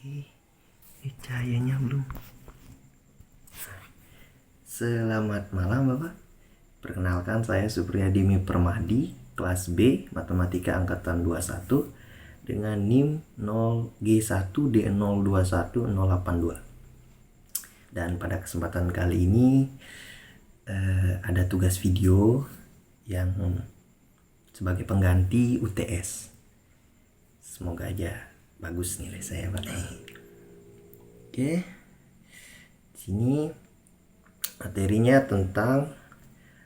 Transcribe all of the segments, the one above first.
Oke, cahayanya belum. Selamat malam Bapak. Perkenalkan, saya Supriyadimi Permadi, kelas B, Matematika Angkatan 21 dengan NIM 0G1D021082. Dan pada kesempatan kali ini ada tugas video yang sebagai pengganti UTS. Semoga aja bagus nilai saya, Pak. Oke. Di sini materinya tentang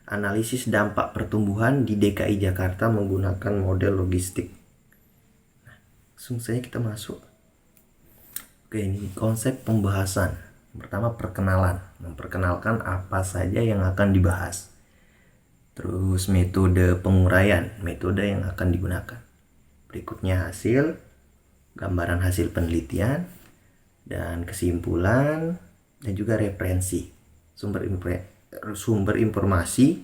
analisis dampak pertumbuhan di DKI Jakarta menggunakan model logistik. Nah, langsung saja kita masuk. Oke, ini konsep pembahasan. Pertama, perkenalan. Memperkenalkan apa saja yang akan dibahas. Terus metode penguraian, metode yang akan digunakan. Berikutnya hasil, gambaran hasil penelitian, dan kesimpulan, dan juga referensi, sumber informasi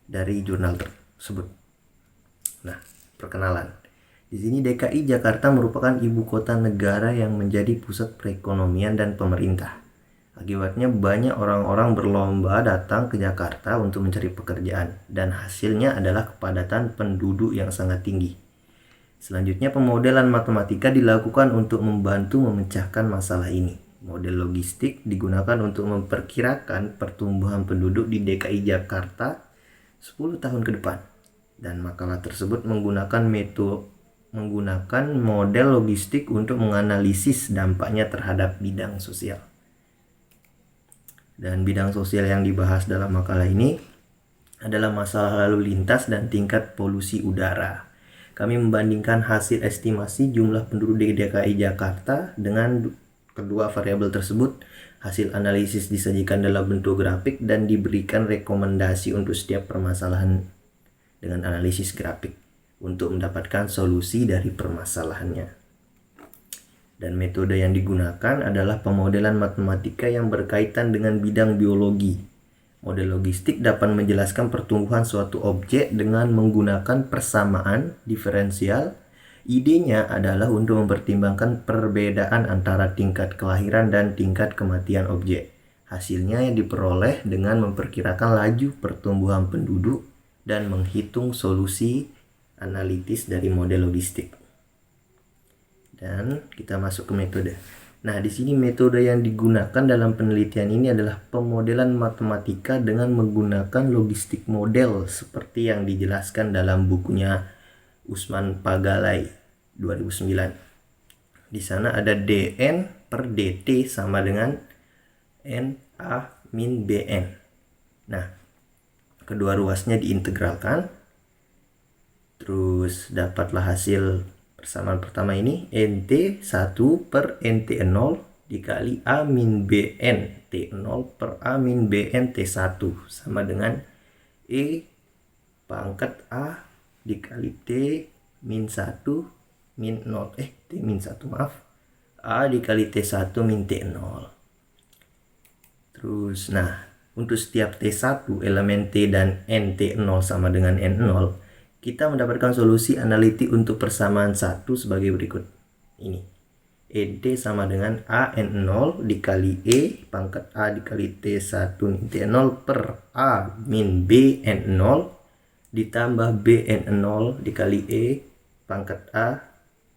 dari jurnal tersebut. Nah, perkenalan. Di sini DKI Jakarta merupakan ibu kota negara yang menjadi pusat perekonomian dan pemerintah. Akibatnya banyak orang-orang berlomba datang ke Jakarta untuk mencari pekerjaan, dan hasilnya adalah kepadatan penduduk yang sangat tinggi. Selanjutnya, pemodelan matematika dilakukan untuk membantu memecahkan masalah ini. Model logistik digunakan untuk memperkirakan pertumbuhan penduduk di DKI Jakarta 10 tahun ke depan. Dan makalah tersebut menggunakan model logistik untuk menganalisis dampaknya terhadap bidang sosial. Dan bidang sosial yang dibahas dalam makalah ini adalah masalah lalu lintas dan tingkat polusi udara. Kami membandingkan hasil estimasi jumlah penduduk di DKI Jakarta dengan kedua variabel tersebut. Hasil analisis disajikan dalam bentuk grafik dan diberikan rekomendasi untuk setiap permasalahan dengan analisis grafik untuk mendapatkan solusi dari permasalahannya. Dan metode yang digunakan adalah pemodelan matematika yang berkaitan dengan bidang biologi. Model logistik dapat menjelaskan pertumbuhan suatu objek dengan menggunakan persamaan diferensial. Idenya adalah untuk mempertimbangkan perbedaan antara tingkat kelahiran dan tingkat kematian objek. Hasilnya yang diperoleh dengan memperkirakan laju pertumbuhan penduduk dan menghitung solusi analitis dari model logistik. Dan kita masuk ke metode. Nah, di sini metode yang digunakan dalam penelitian ini adalah pemodelan matematika dengan menggunakan logistik model seperti yang dijelaskan dalam bukunya Usman Pagalay 2009. Di sana ada dn per dt sama dengan na min bn. Nah, kedua ruasnya diintegralkan. Terus dapatlah hasil persamaan pertama ini, nt 1 per nt 0 dikali a min bn t0 per a min bn t1 sama dengan e pangkat a dikali t min 1 min 0 t min 1 maaf a dikali t1 min t0. Terus nah, untuk setiap t1 elemen t dan nt0 sama dengan n0, kita mendapatkan solusi analitik untuk persamaan 1 sebagai berikut. Ini nt sama dengan a n0 dikali e pangkat a dikali t1 min t0 per a min b n0 ditambah b n0 dikali e pangkat a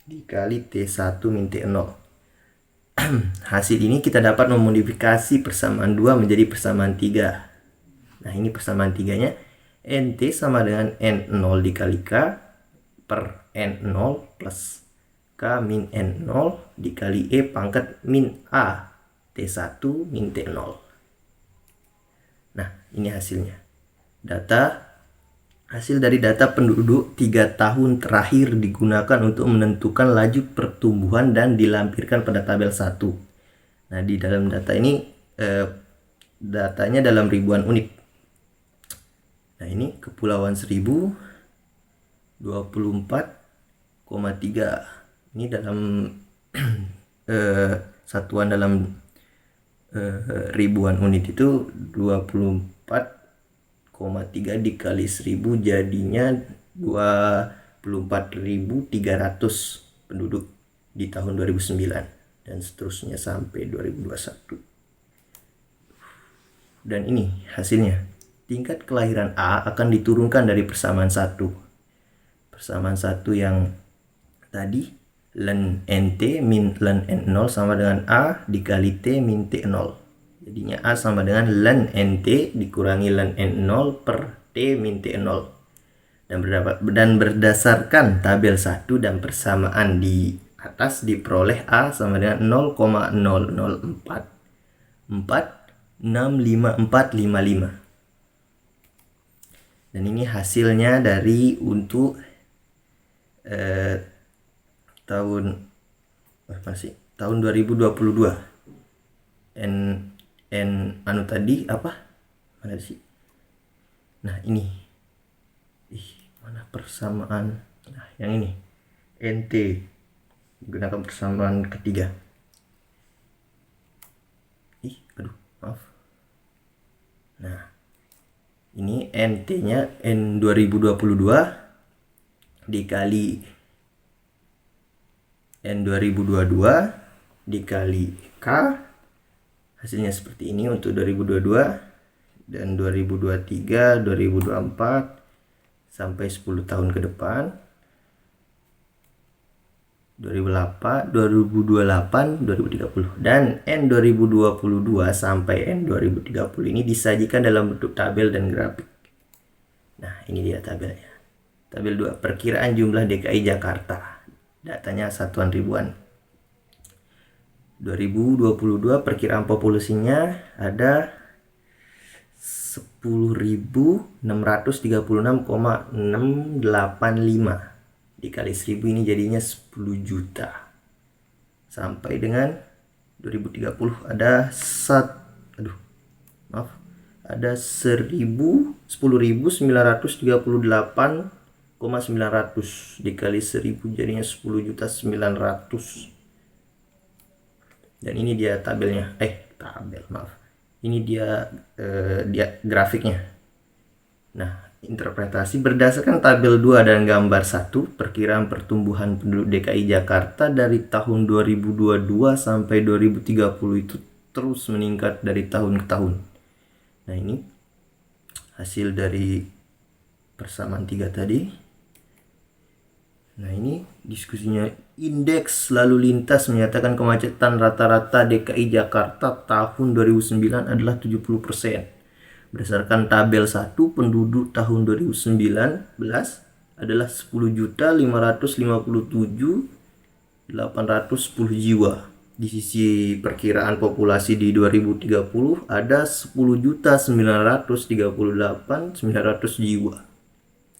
dikali t1 min t0. Hasil ini kita dapat memodifikasi persamaan 2 menjadi persamaan 3. Nah, ini persamaan 3-nya. nt sama dengan n0 dikali k per n0 plus k min n0 dikali e pangkat min a t1 min t0. Nah, ini hasilnya. Hasil dari data penduduk 3 tahun terakhir digunakan untuk menentukan laju pertumbuhan dan dilampirkan pada tabel 1. Nah, di dalam data ini datanya dalam ribuan unit. Nah, ini Kepulauan Seribu 24,3. Ini dalam satuan dalam ribuan unit itu 24,3 dikali 1000 jadinya 24.300 penduduk di tahun 2009. dan seterusnya sampai 2021. Dan ini hasilnya. Tingkat kelahiran A akan diturunkan dari persamaan 1. Persamaan 1 yang tadi ln NT min ln N0 sama dengan A dikali T min T0. Jadinya A sama dengan ln NT dikurangi ln N0 per T min T0. Dan berdasarkan tabel 1 dan persamaan di atas diperoleh A sama dengan 0,00446555. Dan ini hasilnya dari untuk tahun 2022. Anu tadi apa? Mana sih? Nah, ini. Mana persamaan? Nah, yang ini. NT gunakan persamaan ketiga. Aduh, maaf. Nah, ini NT-nya N 2022 dikali N 2022 dikali K. Hasilnya seperti ini untuk 2022 dan 2023, 2024 sampai 10 tahun ke depan. 2028, 2030 dan N 2022 sampai N 2030 ini disajikan dalam bentuk tabel dan grafik. Nah, ini dia tabelnya. Tabel 2, perkiraan jumlah DKI Jakarta. Datanya satuan ribuan. 2022 perkiraan populasinya ada 10.636,685. Dikali 1000 ini jadinya 10 juta. Sampai dengan 2030 ada 10.938,900 dikali 1000 jadinya 10.900.000. Dan ini dia tabelnya. Ini dia grafiknya. Nah, interpretasi berdasarkan tabel 2 dan gambar 1, perkiraan pertumbuhan penduduk DKI Jakarta dari tahun 2022 sampai 2030 itu terus meningkat dari tahun ke tahun. Nah, ini hasil dari persamaan 3 tadi. Nah, ini diskusinya. Indeks lalu lintas menyatakan kemacetan rata-rata DKI Jakarta tahun 2009 adalah 70%. Berdasarkan tabel 1, penduduk tahun 2019 adalah 10.557.810 jiwa. Di sisi perkiraan populasi di 2030 ada 10.938.900 jiwa.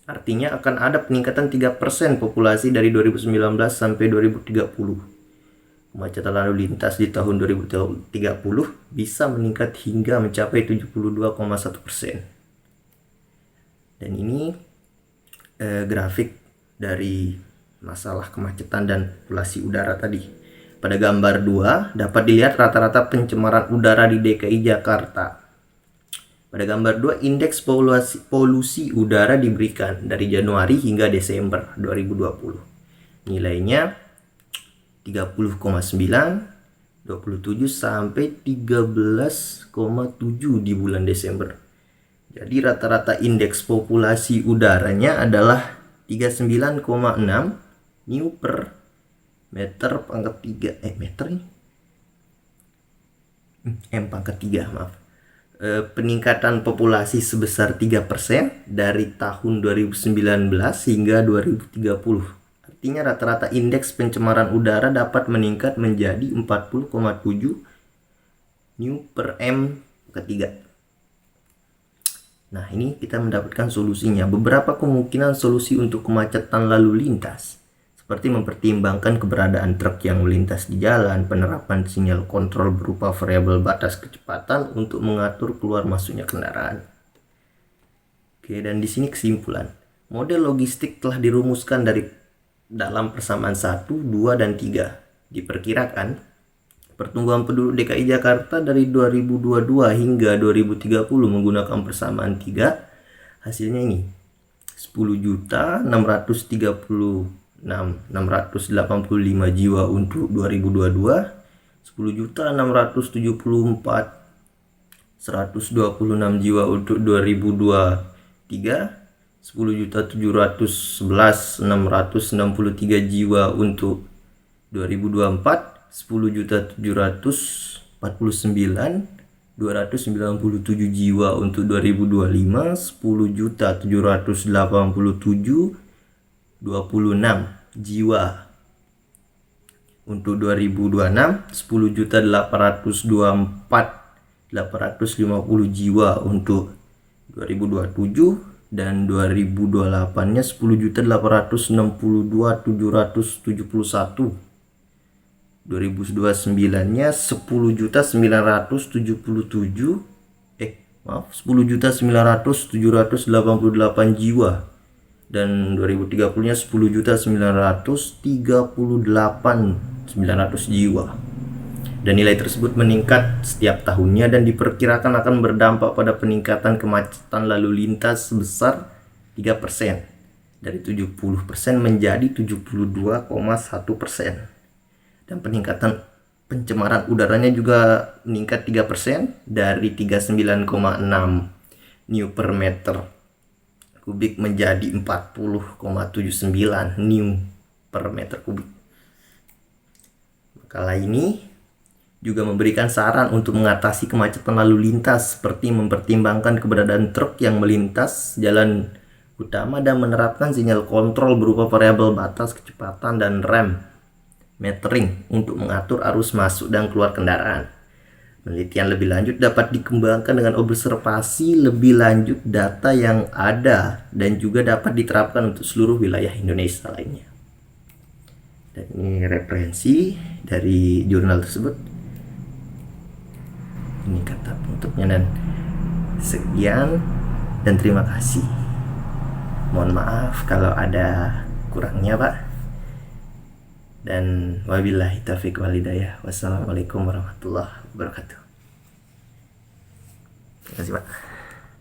Artinya akan ada peningkatan 3% populasi dari 2019 sampai 2030. Kemacetan lalu lintas di tahun 2030 bisa meningkat hingga mencapai 72,1%. Dan ini grafik dari masalah kemacetan dan polusi udara tadi. Pada gambar 2 dapat dilihat rata-rata pencemaran udara di DKI Jakarta. Pada gambar 2 indeks polusi udara diberikan dari Januari hingga Desember 2020. Nilainya 30,9, 27 sampai 13,7 di bulan Desember. Jadi rata-rata indeks populasi udaranya adalah 39,6 new per meter pangkat 3 meter ini. M pangkat 3, maaf. Peningkatan populasi sebesar 3% dari tahun 2019 hingga 2030. Artinya rata-rata indeks pencemaran udara dapat meningkat menjadi 40,7 new per M ketiga. Nah, ini kita mendapatkan solusinya. Beberapa kemungkinan solusi untuk kemacetan lalu lintas, seperti mempertimbangkan keberadaan truk yang melintas di jalan, penerapan sinyal kontrol berupa variabel batas kecepatan untuk mengatur keluar masuknya kendaraan. Oke, dan di sini kesimpulan. Model logistik telah dirumuskan dalam persamaan 1, 2, dan 3. Diperkirakan pertumbuhan penduduk DKI Jakarta dari 2022 hingga 2030 menggunakan persamaan 3. Hasilnya ini 10.685 jiwa untuk 2022 10.674.126 jiwa untuk 2023, 10.711.663 jiwa untuk 2024, 10.749.297 jiwa untuk 2025, 10.787.26 jiwa untuk 2026, 10.824.850 jiwa untuk 2027, dan 2028-nya 10.862.771. 2029-nya 10.987.8 jiwa, dan 2030-nya 10.938.900 jiwa. Dan nilai tersebut meningkat setiap tahunnya dan diperkirakan akan berdampak pada peningkatan kemacetan lalu lintas sebesar 3%, dari 70% menjadi 72,1%. Dan peningkatan pencemaran udaranya juga meningkat 3%, dari 39,6 new per meter kubik menjadi 40,79 new per meter kubik. Makalah ini juga memberikan saran untuk mengatasi kemacetan lalu lintas, seperti mempertimbangkan keberadaan truk yang melintas jalan utama dan menerapkan sinyal kontrol berupa variabel batas kecepatan dan rem metering untuk mengatur arus masuk dan keluar kendaraan. Penelitian lebih lanjut dapat dikembangkan dengan observasi lebih lanjut data yang ada dan juga dapat diterapkan untuk seluruh wilayah Indonesia lainnya. Dan ini referensi dari jurnal tersebut. Ini kata penutupnya, dan sekian dan terima kasih. Mohon maaf kalau ada kurangnya, Pak. Dan wabillahi taufiq wal hidayah. Wassalamualaikum warahmatullahi wabarakatuh. Terima kasih, Pak.